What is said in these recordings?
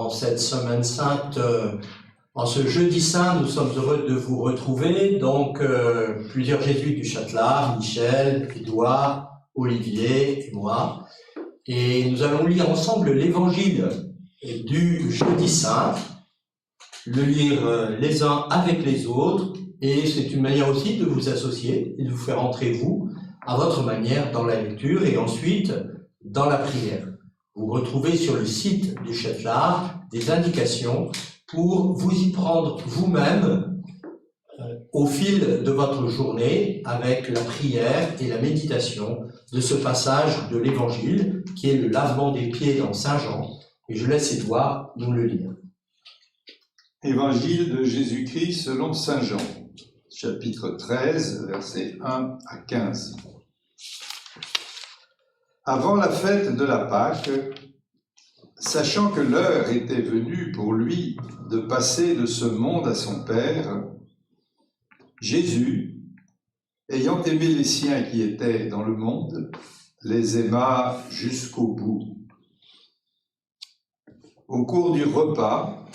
en cette semaine sainte, en ce jeudi saint, nous sommes heureux de vous retrouver. Donc, plusieurs jésuites du Châtelard, Michel, Édouard, Olivier et moi. Et nous allons lire ensemble l'évangile du jeudi saint, le lire les uns avec les autres. Et c'est une manière aussi de vous associer et de vous faire entrer, vous, à votre manière dans la lecture et ensuite dans la prière. Vous retrouvez sur le site du Châtelard des indications pour vous y prendre vous-même au fil de votre journée avec la prière et la méditation de ce passage de l'Évangile qui est le lavement des pieds dans Saint Jean. Et je laisse Édouard nous le lire. Évangile de Jésus-Christ selon Saint Jean, chapitre 13, versets 1 à 15. Avant la fête de la Pâque, sachant que l'heure était venue pour lui de passer de ce monde à son Père, Jésus, ayant aimé les siens qui étaient dans le monde, les aima jusqu'au bout. Au cours du repas,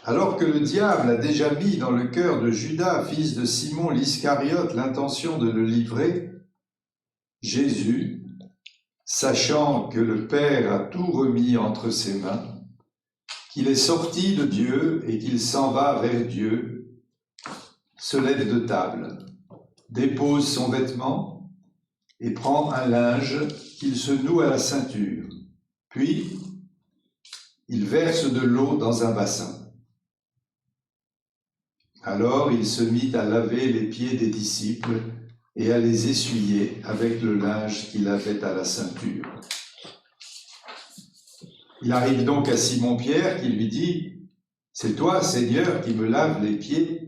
alors que le diable a déjà mis dans le cœur de Judas, fils de Simon l'Iscariote, l'intention de le livrer, Jésus, sachant que le Père a tout remis entre ses mains, qu'il est sorti de Dieu et qu'il s'en va vers Dieu, se lève de table, dépose son vêtement et prend un linge qu'il se noue à la ceinture. Puis, il verse de l'eau dans un bassin. Alors il se mit à laver les pieds des disciples et à les essuyer avec le linge qu'il avait à la ceinture. Il arrive donc à Simon-Pierre qui lui dit « C'est toi, Seigneur, qui me laves les pieds ?»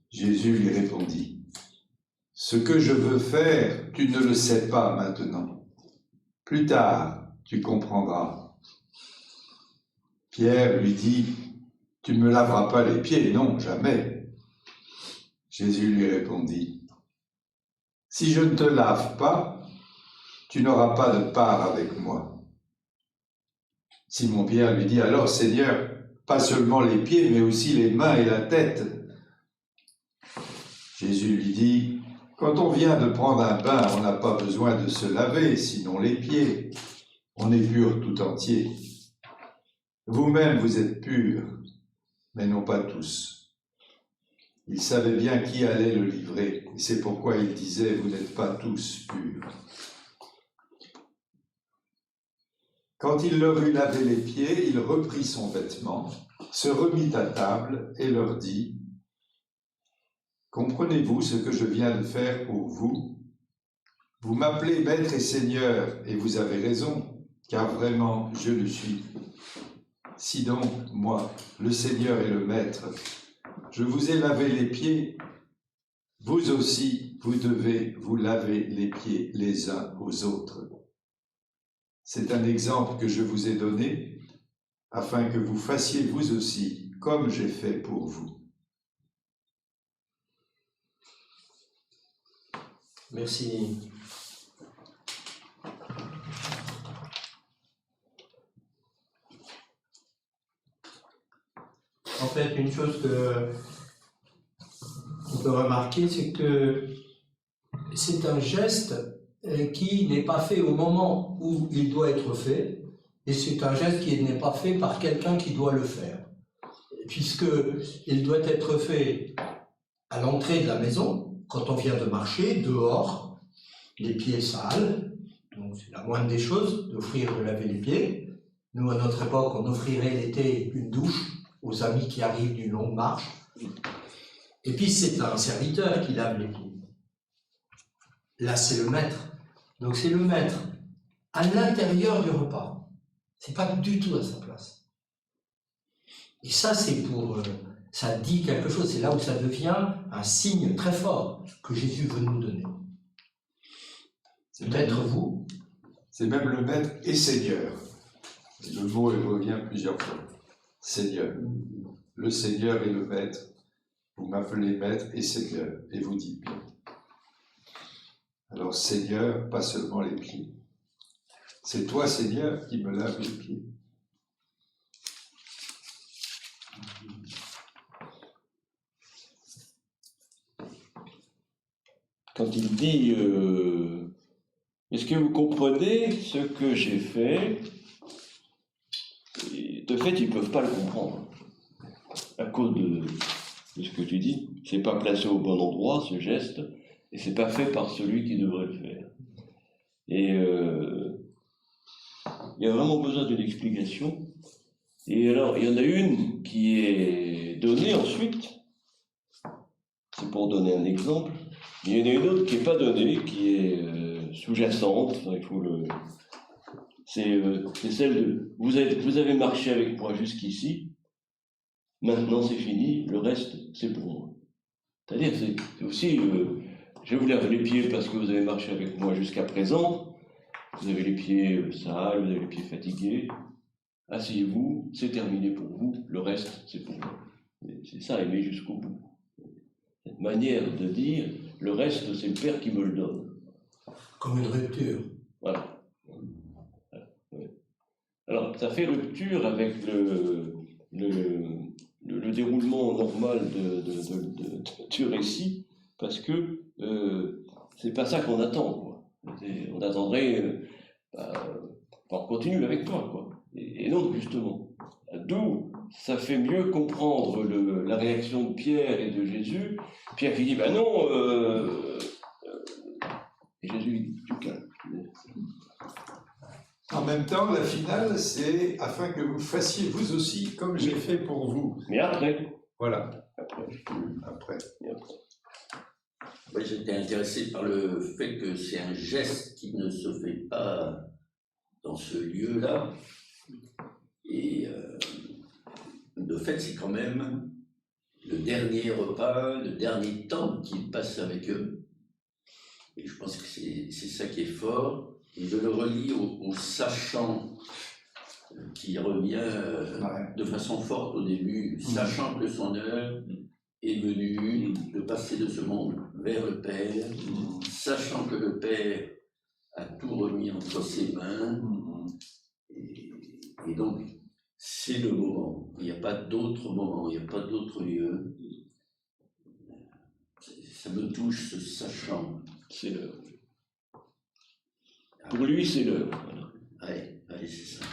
Jésus lui répondit « Ce que je veux faire, tu ne le sais pas maintenant. Plus tard, tu comprendras. » Pierre lui dit « Tu ne me laveras pas les pieds, non, jamais. » Jésus lui répondit « Si je ne te lave pas, tu n'auras pas de part avec moi. » Simon-Pierre lui dit « Alors, Seigneur, pas seulement les pieds, mais aussi les mains et la tête. » Jésus lui dit « Quand on vient de prendre un bain, on n'a pas besoin de se laver, sinon les pieds. On est pur tout entier. Vous-même, vous êtes purs, mais non pas tous. » Il savait bien qui allait le livrer, et c'est pourquoi il disait « Vous n'êtes pas tous purs. » Quand il leur eut lavé les pieds, il reprit son vêtement, se remit à table et leur dit « Comprenez-vous ce que je viens de faire pour vous? Vous m'appelez Maître et Seigneur, et vous avez raison, car vraiment je le suis. Si donc, moi, le Seigneur et le Maître, je vous ai lavé les pieds, vous aussi, vous devez vous laver les pieds les uns aux autres. C'est un exemple que je vous ai donné, afin que vous fassiez vous aussi, comme j'ai fait pour vous. » Merci. En fait, une chose que on peut remarquer, c'est que c'est un geste qui n'est pas fait au moment où il doit être fait, et c'est un geste qui n'est pas fait par quelqu'un qui doit le faire, puisqu'il doit être fait à l'entrée de la maison, quand on vient de marcher, dehors, les pieds sales, donc c'est la moindre des choses, d'offrir de laver les pieds. Nous, à notre époque, on offrirait l'été une douche aux amis qui arrivent d'une longue marche. Et puis, c'est un serviteur qui lave les pieds. Là, c'est le maître. Donc, c'est le maître à l'intérieur du repas. C'est pas du tout à sa place. Et ça, c'est pour... ça dit quelque chose. C'est là où ça devient un signe très fort que Jésus veut nous donner. Peut-être vous. C'est même le Maître et Seigneur. Le mot revient plusieurs fois. Seigneur. Le Seigneur et le Maître. Vous m'appelez Maître et Seigneur. Et vous dites bien. Alors Seigneur, pas seulement les pieds. C'est toi, Seigneur, qui me laves les pieds. quand il dit est-ce que vous comprenez ce que j'ai fait? Et de fait, ils ne peuvent pas le comprendre à cause de ce que tu dis. C'est pas placé au bon endroit, ce geste, et c'est pas fait par celui qui devrait le faire. Et il y a vraiment besoin d'une explication. Et alors, il y en a une qui est donnée ensuite, c'est pour donner un exemple. Il y en a une autre qui n'est pas donnée, qui est sous-jacente. Enfin, il faut le. C'est celle de vous avez marché avec moi jusqu'ici, maintenant c'est fini, le reste c'est pour moi. C'est-à-dire, c'est aussi, je vous lève les pieds parce que vous avez marché avec moi jusqu'à présent, vous avez les pieds sales, vous avez les pieds fatigués, asseyez-vous, c'est terminé pour vous, le reste c'est pour moi. C'est ça, aimer jusqu'au bout. Cette manière de dire, le reste c'est le Père qui me le donne. Comme une rupture. Voilà. Alors, ça fait rupture avec le déroulement normal du récit, parce que c'est pas ça qu'on attend, quoi. On attendrait, on continue avec toi, quoi. Et non, justement. D'où ça fait mieux comprendre la réaction de Pierre et de Jésus. Pierre qui dit, ben non, et Jésus dit, tu calmes. En même temps, la finale, c'est afin que vous fassiez vous aussi comme j'ai fait pour vous. Mais après. Voilà. Après. Oui, j'étais intéressé par le fait que c'est un geste qui ne se fait pas dans ce lieu-là. Et de fait, c'est quand même le dernier repas, le dernier temps qu'il passe avec eux. Et je pense que c'est ça qui est fort. Et je le relis au sachant qui revient de façon forte au début, sachant que son heure est venue de passer de ce monde vers le Père, sachant que le Père a tout remis entre ses mains. Et donc, c'est le moment. Il n'y a pas d'autre moment, il n'y a pas d'autre lieu. Ça me touche, ce sachant. C'est l'heure. Pour lui, c'est l'heure. Ouais, c'est ça.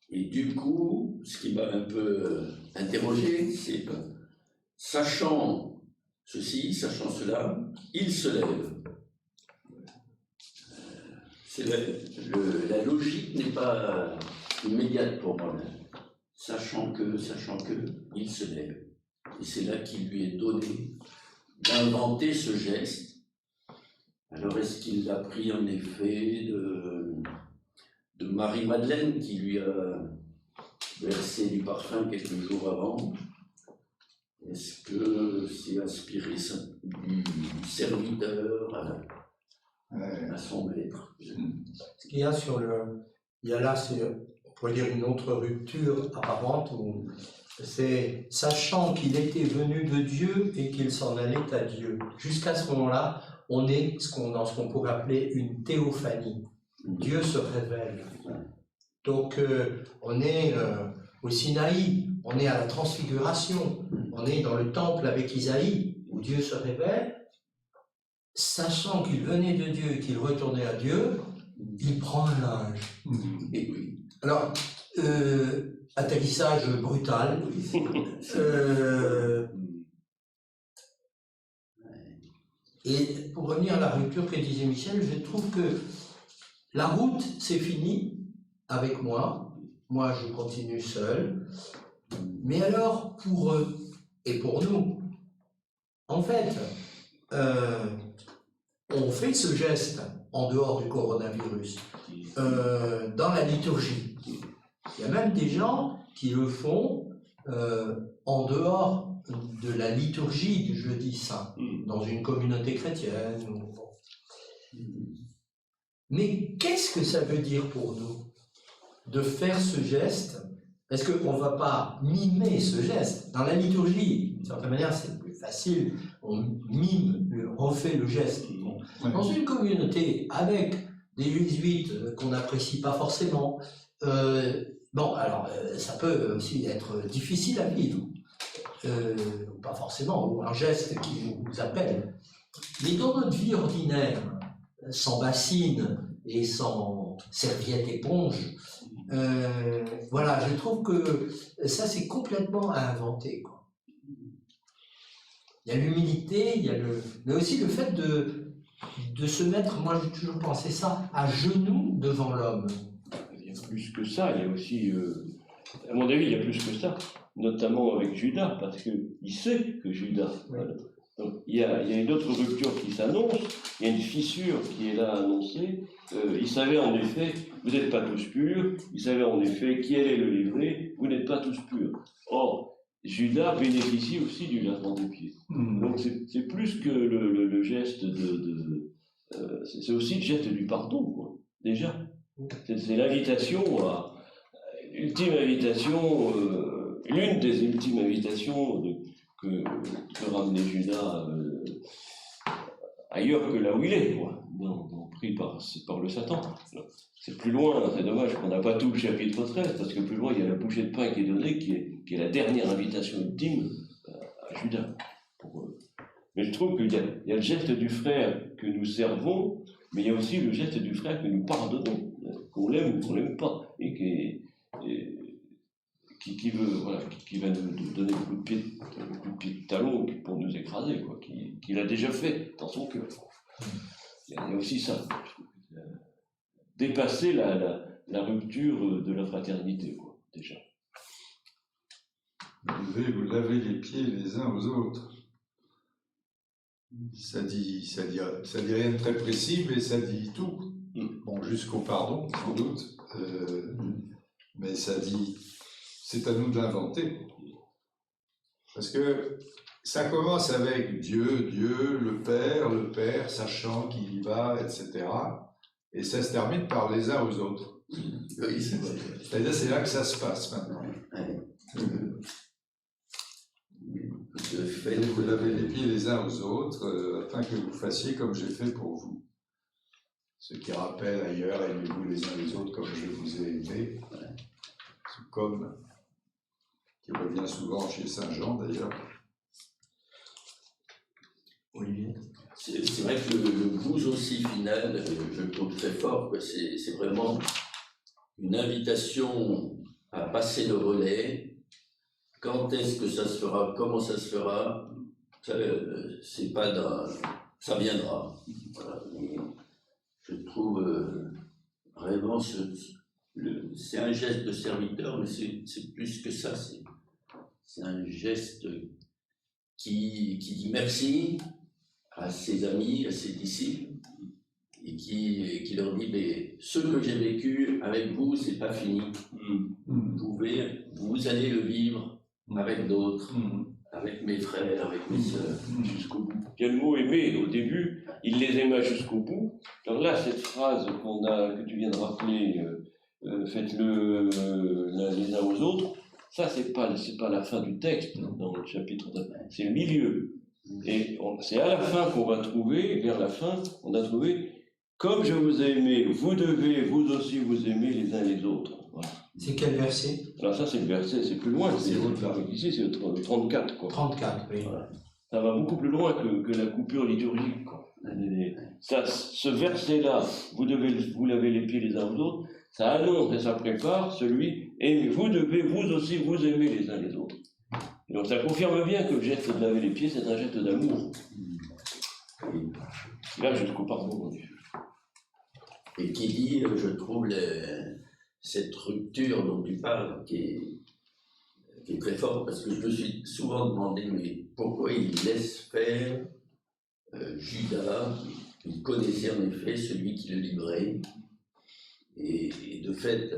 Et du coup, ce qui m'a un peu interrogé, c'est que, sachant ceci, sachant cela, il se lève. La logique n'est pas immédiate pour moi. Sachant que, il se lève. Et c'est là qu'il lui est donné d'inventer ce geste. Alors, est-ce qu'il l'a pris en effet de Marie-Madeleine qui lui a versé du parfum quelques jours avant? Est-ce que c'est inspiré du serviteur à son maître? Ce qu'il y a il y a là, on pourrait dire une autre rupture apparente, où c'est sachant qu'il était venu de Dieu et qu'il s'en allait à Dieu. Jusqu'à ce moment-là, on est dans ce qu'on pourrait appeler une théophanie. Dieu se révèle. Donc, on est au Sinaï, on est à la transfiguration, on est dans le temple avec Isaïe, où Dieu se révèle. Sachant qu'il venait de Dieu et qu'il retournait à Dieu, il prend un linge. Et oui. Alors, atterrissage brutal. Et pour revenir à la rupture que disait Michel, je trouve que la route, c'est fini avec moi. Moi, je continue seul. Mais alors, pour eux et pour nous, en fait, on fait ce geste en dehors du coronavirus, dans la liturgie. Il y a même des gens qui le font en dehors de la liturgie du jeudi saint, dans une communauté chrétienne. Mais qu'est-ce que ça veut dire pour nous de faire ce geste? Parce qu'on ne va pas mimer ce geste. Dans la liturgie, d'une certaine manière, c'est plus facile. On mime, on refait le geste. Dans une communauté avec des jésuites qu'on n'apprécie pas forcément, ça peut aussi être difficile à vivre. Pas forcément, ou un geste qui nous appelle. Mais dans notre vie ordinaire, sans bassine et sans serviette éponge, voilà, je trouve que ça c'est complètement à inventer, quoi. Il y a l'humilité, mais aussi le fait de se mettre, moi j'ai toujours pensé ça, à genoux devant l'homme. Il y a plus que ça, il y a aussi, à mon avis, il y a plus que ça, notamment avec Judas, parce qu'il sait que Judas, voilà. Donc, il y a une autre rupture qui s'annonce, il y a une fissure qui est là annoncée. Il savait en effet, vous n'êtes pas tous purs, il savait en effet qui allait le livrer, vous n'êtes pas tous purs. Or, Judas bénéficie aussi du lavement des pieds. Donc c'est plus que le geste c'est aussi le geste du pardon, quoi, déjà. C'est l'invitation l'ultime invitation, l'une des ultimes invitations que ramenait Judas ailleurs que là où il est, quoi, pris par le Satan. C'est plus loin, c'est dommage qu'on n'a pas tout le chapitre 13, parce que plus loin, il y a la bouchée de pain qui est donnée, qui est la dernière invitation ultime à Judas. Mais je trouve qu'il y a le geste du frère que nous servons, mais il y a aussi le geste du frère que nous pardonnons, qu'on l'aime ou qu'on l'aime pas, et qui va nous donner un coup de pied de talon pour nous écraser, quoi, qui l'a déjà fait dans son cœur. Il y a aussi ça. Dépasser la rupture de la fraternité, quoi, déjà. Vous lavez les pieds les uns aux autres. Ça dit rien de très précis, mais ça dit tout. Bon, jusqu'au pardon, sans doute. Mais ça dit, c'est à nous de l'inventer. Parce que ça commence avec Dieu, le Père, sachant qu'il y va, etc. Et ça se termine par les uns aux autres. Oui, c'est vrai. C'est-à-dire, c'est là que ça se passe maintenant. Vous lavez les pieds les uns aux autres, afin que vous fassiez comme j'ai fait pour vous. Ce qui rappelle ailleurs, aimez-vous les uns les autres comme je vous ai aimés. C'est comme, qui revient souvent chez Saint Jean d'ailleurs. Olivier. C'est vrai que le vous aussi final, je le trouve très fort. C'est vraiment une invitation à passer le relais. Quand est-ce que ça se fera, comment ça se fera, c'est pas ça viendra. Voilà. Je trouve vraiment c'est un geste de serviteur, mais c'est plus que ça. C'est un geste qui dit merci à ses amis, à ses disciples, et qui leur dit, mais ce que j'ai vécu avec vous, c'est pas fini. Vous allez le vivre avec d'autres, avec mes frères, avec mes sœurs, jusqu'au bout. Il y a le mot aimer au début, il les aima jusqu'au bout. Alors là, cette phrase que tu viens de rappeler, faites-le les uns aux autres, ça c'est pas la fin du texte dans le chapitre 9, c'est le milieu. Et c'est à la fin qu'on va trouver, vers la fin, on a trouvé, comme je vous ai aimé, vous devez vous aussi vous aimer les uns les autres. Voilà. C'est quel verset? Alors ça c'est le verset, c'est plus loin, ici c'est le 34. Quoi. 34, oui. Voilà. Ça va beaucoup plus loin que la coupure liturgique. Quoi. Ça, ce verset-là, vous devez vous laver les pieds les uns aux autres, ça annonce et ça prépare celui, et vous devez vous aussi vous aimer les uns les autres. Et donc ça confirme bien que le geste de laver les pieds, c'est un geste d'amour. Là, jusqu'au pardon. Et qui dit, je trouve, cette rupture dont tu parles, qui est très forte, parce que je me suis souvent demandé, mais pourquoi il laisse faire Judas, il connaissait en effet celui qui le livrait, et de fait,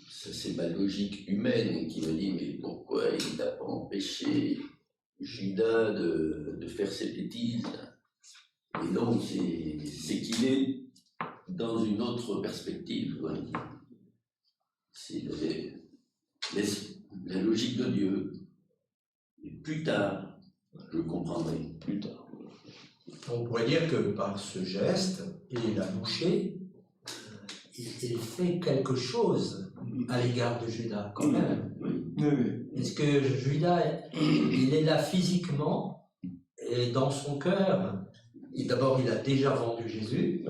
ça c'est ma logique humaine qui me dit, mais pourquoi il n'a pas empêché Judas de faire ses bêtises? Et donc, c'est qu'il est dans une autre perspective. C'est la logique de Dieu. Et plus tard, je comprendrai. Plus tard. On pourrait dire que par ce geste, il a bouché, il fait quelque chose à l'égard de Judas, quand même. Oui. Est-ce que Judas, il est là physiquement, et dans son cœur, d'abord il a déjà vendu Jésus,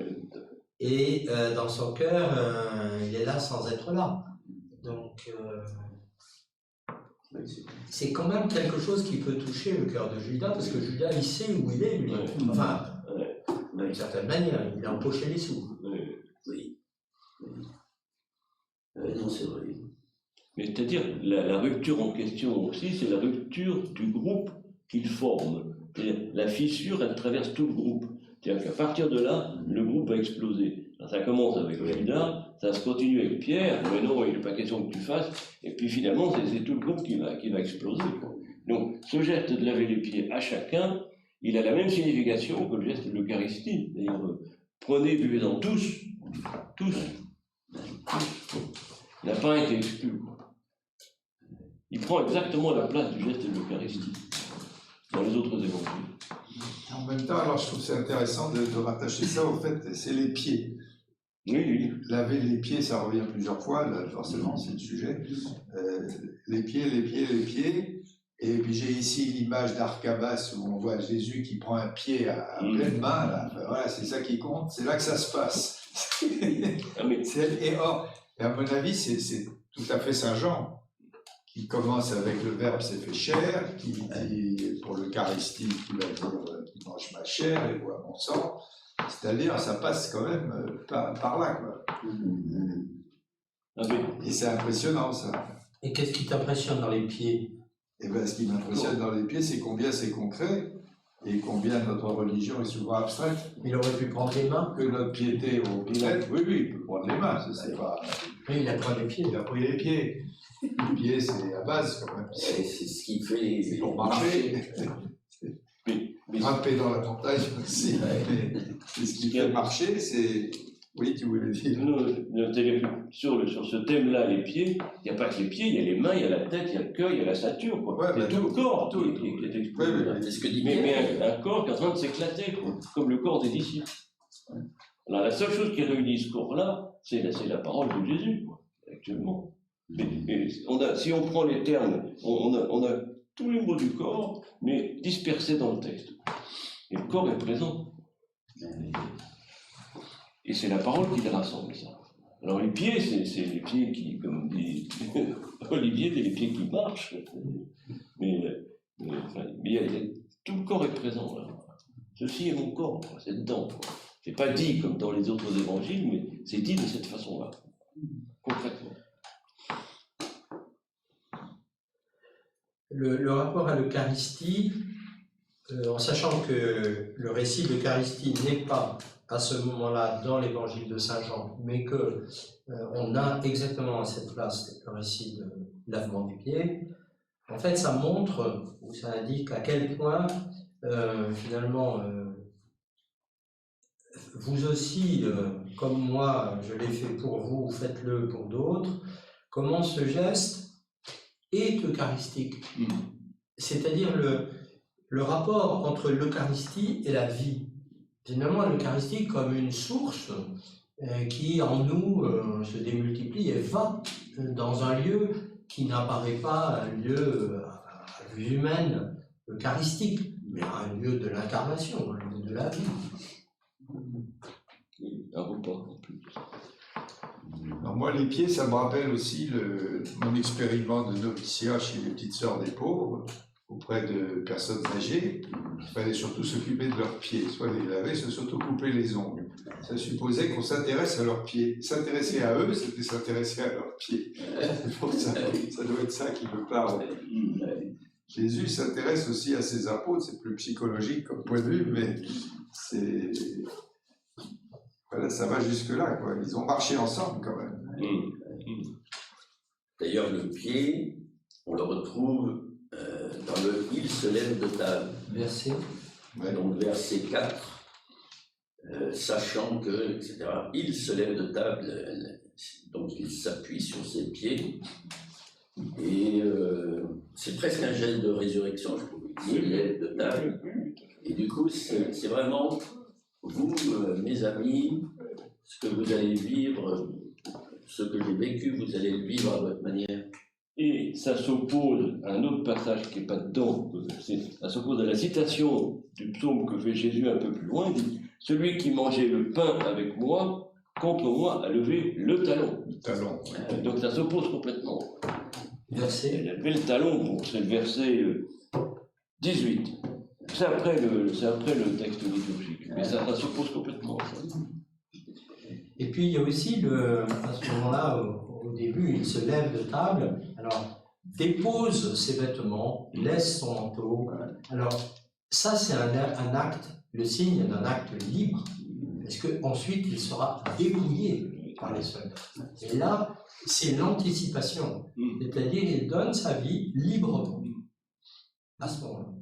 et dans son cœur, il est là sans être là. Donc c'est quand même quelque chose qui peut toucher le cœur de Judas, parce que Judas, il sait où il est, lui. Enfin, d'une certaine manière, il a empoché les sous. Oui. Non, c'est vrai. Mais c'est-à-dire, la rupture en question aussi, c'est la rupture du groupe qu'il forme. C'est-à-dire, la fissure, elle traverse tout le groupe. C'est-à-dire qu'à partir de là, le groupe va exploser. Alors, ça commence avec Judas, ça se continue avec Pierre, mais non, il n'est pas question que tu fasses, et puis finalement, c'est tout le groupe qui va exploser, quoi. Donc, ce geste de laver les pieds à chacun, il a la même signification que le geste de l'Eucharistie. D'ailleurs, prenez, buvez-en tous. Il n'a pas été exclu. Il prend exactement la place du geste de l'Eucharistie dans les autres évangiles. En même temps, alors je trouve c'est intéressant de rattacher ça au fait, c'est les pieds. Oui. Laver les pieds, ça revient plusieurs fois, là, forcément, c'est le sujet. Les pieds. Et puis j'ai ici l'image d'Arcabas où on voit Jésus qui prend un pied à pleine main. Là. Enfin, voilà, c'est ça qui compte, c'est là que ça se passe. Et à mon avis, c'est tout à fait Saint Jean qui commence avec le Verbe s'est fait chair, qui dit pour l'Eucharistie, qui va dire qui mange ma chair et boit mon sang. C'est-à-dire, ça passe quand même par là, quoi. Et c'est impressionnant, ça. Et qu'est-ce qui t'impressionne dans les pieds? Et bien, ce qui m'impressionne dans les pieds, c'est combien c'est concret et combien notre religion est souvent abstraite. Il aurait pu prendre les mains. Que notre piété au pied. Oui, il peut prendre les mains, ça c'est pas. Oui, il a pris les pieds. Il a pris les pieds. Les pieds, c'est la base quand même. C'est ce qui fait. C'est pour marcher. Grimper dans la montagne aussi. Mais ce qui fait marcher, c'est. Oui, tu voulais dire. Sur ce thème-là, les pieds, il n'y a pas que les pieds, il y a les mains, il y a la tête, il y a le cœur, il y a la ceinture, quoi. Ouais, c'est tout le corps tout, qui est explosé. C'est ce que dit mais un corps qui est en train de s'éclater, quoi, comme le corps des disciples. Alors la seule chose qui réunit ce corps-là, c'est la parole de Jésus, quoi, actuellement. Mais si on prend les termes, on a tous les mots du corps, mais dispersés dans le texte. Et le corps est présent. Et c'est la parole qui les rassemble, ça. Alors les pieds, c'est les pieds qui, comme dit Olivier, c'est les pieds qui marchent. Mais tout le corps est présent, là. Ceci est mon corps, c'est dedans. C'est pas dit comme dans les autres évangiles, mais c'est dit de cette façon-là, concrètement. Le rapport à l'Eucharistie, en sachant que le récit de l'Eucharistie n'est pas à ce moment-là dans l'évangile de Saint Jean, mais que on a exactement à cette place le récit de lavement des pieds, en fait ça montre, ou ça indique à quel point finalement vous aussi, comme moi je l'ai fait pour vous, faites-le pour d'autres, comment ce geste est eucharistique. C'est-à-dire le rapport entre l'Eucharistie et la vie. Finalement, l'Eucharistie comme une source qui en nous se démultiplie et va dans un lieu qui n'apparaît pas un lieu à vue humaine eucharistique, mais un lieu de l'incarnation, un lieu de la vie. Un repas en plus. Alors moi, les pieds, ça me rappelle aussi mon expériment de noviciat chez les petites sœurs des pauvres, auprès de personnes âgées. Il fallait surtout s'occuper de leurs pieds, soit les laver, soit surtout couper les ongles. Ça supposait qu'on s'intéresse à leurs pieds. S'intéresser à eux, c'était s'intéresser à leurs pieds. Donc ça doit être ça qui me parle. Jésus s'intéresse aussi à ses apôtres, c'est plus psychologique comme point de vue, mais c'est... Voilà, ça va jusque-là, quoi. Ils ont marché ensemble, quand même. D'ailleurs, le pied, on le retrouve dans le « Il se lève de table ». Verset. Ouais. Donc, verset 4, sachant que, etc., il se lève de table, donc il s'appuie sur ses pieds. Et c'est presque un geste de résurrection, je trouve. Il se lève de table. Et du coup, c'est vraiment... Vous, mes amis, ce que vous allez vivre, ce que j'ai vécu, vous allez le vivre à votre manière. Et ça s'oppose à un autre passage qui n'est pas dedans, ça s'oppose à la citation du psaume que fait Jésus un peu plus loin, il dit « Celui qui mangeait le pain avec moi, contre moi a levé le talon. » Talon. Donc ça s'oppose complètement. Verset. Il a levé le talon, bon, c'est le verset 18. C'est après le texte liturgique, mais ça s'oppose complètement. Ça. Et puis il y a aussi, à ce moment-là, au début, il se lève de table, alors dépose ses vêtements, laisse son manteau. Alors ça, c'est un acte, le signe d'un acte libre, parce qu'ensuite il sera dépouillé par les soldats. Et là, c'est l'anticipation, c'est-à-dire il donne sa vie librement à ce moment-là.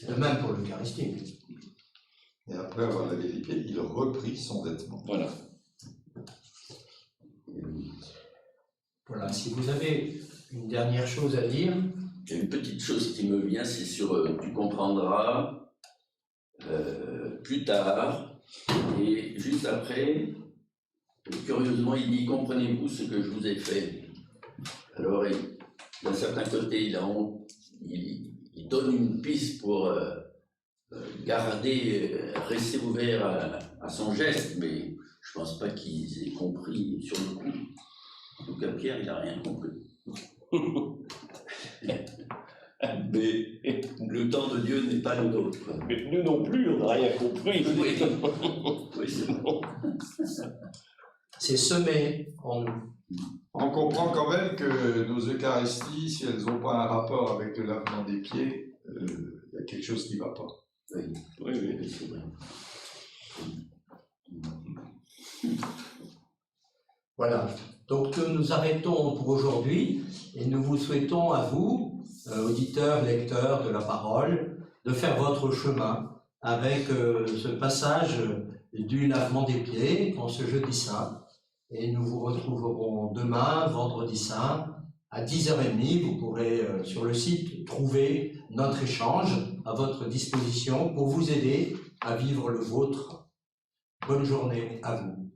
De même pour l'Eucharistie. Et après avoir lavé les pieds, il reprit son vêtement. Voilà. Voilà, si vous avez une dernière chose à dire. Il y a une petite chose qui me vient, c'est sur tu comprendras plus tard, et juste après, curieusement, il dit comprenez-vous ce que je vous ai fait. Alors, d'un certain côté, il donne une piste pour rester ouvert à son geste, mais je ne pense pas qu'ils aient compris sur le coup. En tout cas, Pierre, il n'a rien compris. Mais le temps de Dieu n'est pas le nôtre. Mais nous non plus, on n'a rien compris. Oui, oui, c'est bon. C'est semé en nous. On comprend quand même que nos Eucharisties, si elles n'ont pas un rapport avec le lavement des pieds, il y a quelque chose qui ne va pas. Oui, oui, c'est vrai. Voilà. Donc nous arrêtons pour aujourd'hui et nous vous souhaitons à vous, auditeurs, lecteurs de la parole, de faire votre chemin avec ce passage du lavement des pieds en ce jeudi saint. Et nous vous retrouverons demain, vendredi saint, à 10h30. Vous pourrez sur le site trouver notre échange à votre disposition pour vous aider à vivre le vôtre. Bonne journée à vous.